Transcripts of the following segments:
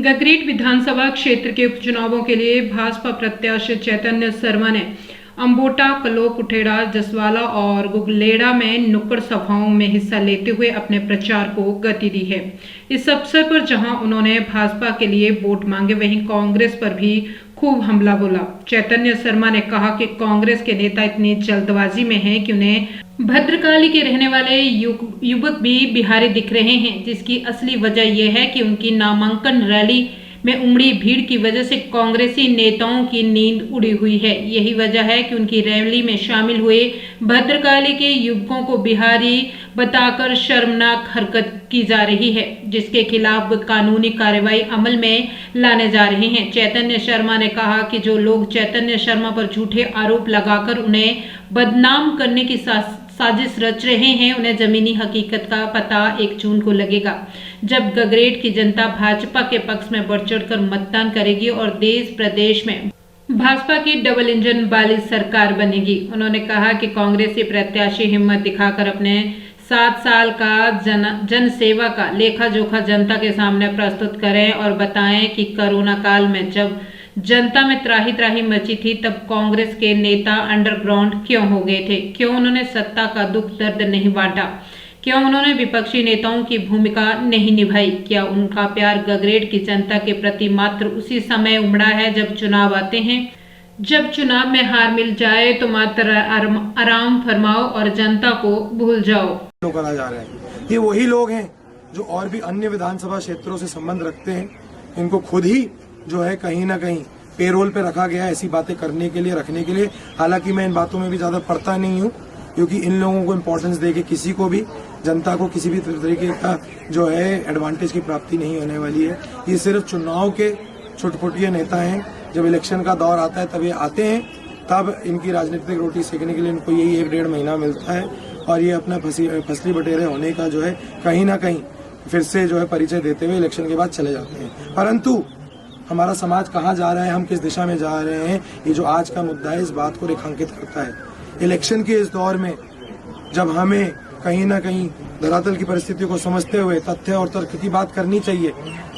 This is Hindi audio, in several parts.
गगरेट विधानसभा क्षेत्र के उपचुनावों के लिए भाजपा प्रत्याशी चैतन्य शर्मा ने अंबोटा, कलोक, कुठेड़ा, जसवाला और गुगलेड़ा में नुक्कड़ सभाओं में हिस्सा लेते हुए अपने प्रचार को गति दी है। इस अवसर पर जहां उन्होंने भाजपा के लिए वोट मांगे, वहीं कांग्रेस पर भी खूब हमला बोला। चैतन्य शर्मा ने कहा कि कांग्रेस के नेता इतनी जल्दबाजी में हैं कि उन्हें भद्रकाली के रहने वाले युवक भी बिहारी दिख रहे हैं, जिसकी असली वजह यह है कि उनकी नामांकन रैली में उमड़ी भीड़ की वजह से कांग्रेसी नेताओं की नींद उड़ी हुई है। यही वजह है कि उनकी रैली में शामिल हुए भद्रकाली के युवकों को बिहारी बताकर शर्मनाक हरकत की जा रही है, जिसके खिलाफ कानूनी कार्रवाई अमल में लाने जा रहे हैं। चैतन्य शर्मा ने कहा कि जो लोग चैतन्य शर्मा पर झूठे आरोप लगाकर उन्हें बदनाम करने की साजिश रच रहे हैं, उन्हें जमीनी हकीकत का पता 1 जून को लगेगा, जब गगरेट की जनता भाजपा के पक्ष में बढ़ चढ़कर मतदान करेगी और देश प्रदेश में भाजपा की डबल इंजन वाली सरकार बनेगी। उन्होंने कहा कि कांग्रेसी प्रत्याशी हिम्मत दिखाकर अपने 7 साल का जन सेवा का लेखा जोखा जनता के सामने प्रस्तुत करें और बताएं कि कोरोना काल में जब जनता में त्राही त्राही मची थी, तब कांग्रेस के नेता अंडरग्राउंड क्यों हो गए थे, क्यों उन्होंने सत्ता का दुख दर्द नहीं बांटा, क्यों उन्होंने विपक्षी नेताओं की भूमिका नहीं निभाई, क्या उनका प्यार गगरेट की जनता के प्रति मात्र उसी समय उमड़ा है जब चुनाव आते हैं। जब चुनाव में हार मिल जाए तो मात्र आराम फरमाओ और जनता को भूल जाओ। करा जा रहा है, ये वही लोग हैं जो और भी अन्य विधानसभा क्षेत्रों से संबंध रखते हैं। इनको खुद ही जो है कहीं ना कहीं पेरोल पे रखा गया है ऐसी बातें करने के लिए, रखने के लिए। हालांकि मैं इन बातों में भी ज्यादा पड़ता नहीं हूँ, क्योंकि इन लोगों को इम्पोर्टेंस देके किसी को भी, जनता को किसी भी तरीके का जो है एडवांटेज की प्राप्ति नहीं होने वाली है। ये सिर्फ चुनाव के छुटपुटिया नेता हैं। जब इलेक्शन का दौर आता है तब ये आते हैं, तब इनकी राजनीतिक रोटी सेकने के लिए इनको यही 1-1.5 महीना मिलता है और ये अपना फसली बटेरे होने का जो है कहीं ना कहीं फिर से जो है परिचय देते हुए इलेक्शन के बाद चले जाते हैं। परंतु हमारा समाज कहाँ जा रहा है, हम किस दिशा में जा रहे हैं, ये जो आज का मुद्दा है इस बात को रेखांकित करता है। इलेक्शन के इस दौर में जब हमें कहीं ना कहीं धरातल की परिस्थिति को समझते हुए तथ्य और तर्क की बात करनी चाहिए,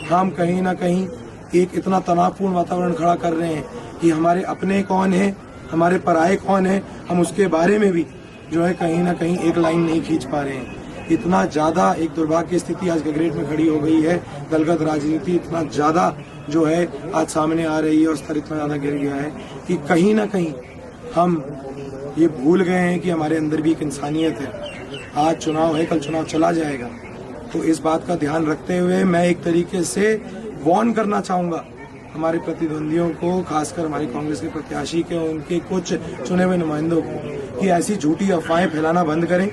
हम कहीं ना कहीं एक इतना तनावपूर्ण वातावरण खड़ा कर रहे हैं कि हमारे अपने कौन है, हमारे पराये कौन है, हम उसके बारे में भी जो है कहीं ना कहीं एक लाइन नहीं खींच पा रहे हैं। इतना ज्यादा एक दुर्भाग्य स्थिति आज गगरेट में खड़ी हो गई है। दलगत राजनीति इतना ज्यादा जो है आज सामने आ रही है और स्तर इतना ज्यादा गिर गया है कि कहीं ना कहीं हम ये भूल गए हैं कि हमारे अंदर भी एक इंसानियत है। आज चुनाव है, कल चुनाव चला जाएगा, तो इस बात का ध्यान रखते हुए मैं एक तरीके से वार्न करना चाहूंगा हमारे प्रतिद्वंदियों को, खासकर हमारी कांग्रेस के प्रत्याशी के उनके कुछ चुने हुए नुमाइंदों को, कि ऐसी झूठी अफवाहें फैलाना बंद करें।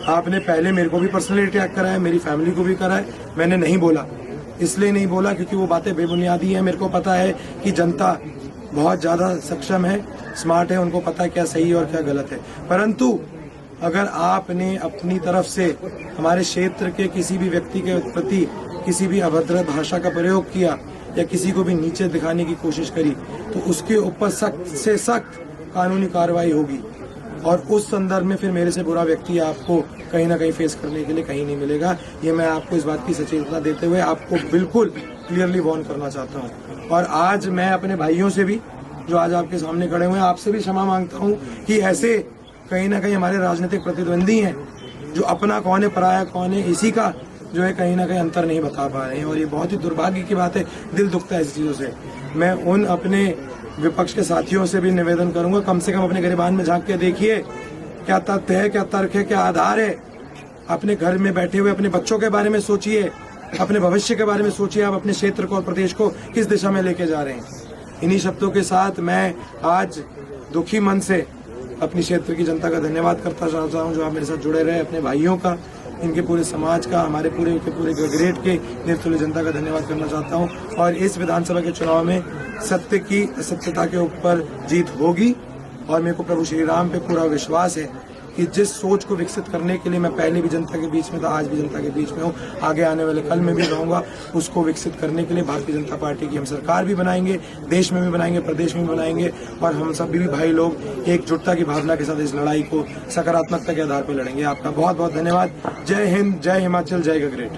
आपने पहले मेरे को भी पर्सनली अटैक करा है, मेरी फैमिली को भी करा है। मैंने नहीं बोला, इसलिए नहीं बोला क्योंकि वो बातें बेबुनियादी है। मेरे को पता है कि जनता बहुत ज्यादा सक्षम है, स्मार्ट है, उनको पता है क्या सही और क्या गलत है। परंतु अगर आपने अपनी तरफ से हमारे क्षेत्र के किसी भी व्यक्ति के प्रति किसी भी अभद्र भाषा का प्रयोग किया या किसी को भी नीचे दिखाने की कोशिश करी, तो उसके ऊपर सख्त से सख्त कानूनी कार्रवाई होगी और उस संदर्भ में फिर मेरे से बुरा व्यक्ति आपको कहीं ना कहीं फेस करने के लिए कहीं नहीं मिलेगा। ये मैं आपको इस बात की सचेतना देते हुए आपको बिल्कुल क्लियरली वार्न करना चाहता हूँ। और आज मैं अपने भाइयों से भी जो आज आपके सामने खड़े हुए हैं, आपसे भी क्षमा मांगता हूँ कि ऐसे कहीं ना कहीं हमारे राजनीतिक प्रतिद्वंदी हैं जो अपना कौन है पराया कौन है इसी का जो है कहीं ना कहीं अंतर नहीं बता पा रहे हैं, और ये बहुत ही दुर्भाग्य की बात है। दिल दुखता है इस चीजों से। मैं उन अपने विपक्ष के साथियों से भी निवेदन करूंगा, कम से कम अपने गिरबान में झांक के देखिए क्या तथ्य है, क्या तर्क है, क्या आधार है। अपने घर में बैठे हुए अपने बच्चों के बारे में सोचिए, अपने भविष्य के बारे में सोचिए, आप अपने क्षेत्र को और प्रदेश को किस दिशा में लेके जा रहे हैं। इन्हीं शब्दों के साथ मैं आज दुखी मन से अपनी क्षेत्र की जनता का धन्यवाद करता चाहता हूँ जो आप मेरे साथ जुड़े रहे, अपने भाइयों का, इनके पूरे समाज का, हमारे पूरे गगरेट के निर्तुल्य जनता का धन्यवाद करना चाहता हूँ। और इस विधानसभा के चुनाव में सत्य की सत्यता के ऊपर जीत होगी और मेरे को प्रभु श्री राम पे पूरा विश्वास है कि जिस सोच को विकसित करने के लिए मैं पहले भी जनता के बीच में था, आज भी जनता के बीच में हूँ, आगे आने वाले कल में भी रहूंगा, उसको विकसित करने के लिए भारतीय जनता पार्टी की हम सरकार भी बनाएंगे, देश में भी बनाएंगे, प्रदेश में भी बनाएंगे और हम सभी भी भाई लोग एकजुटता की भावना के साथ इस लड़ाई को सकारात्मकता के आधार पर लड़ेंगे। आपका बहुत बहुत धन्यवाद। जय हिंद, जय हिमाचल, जय गगरेट।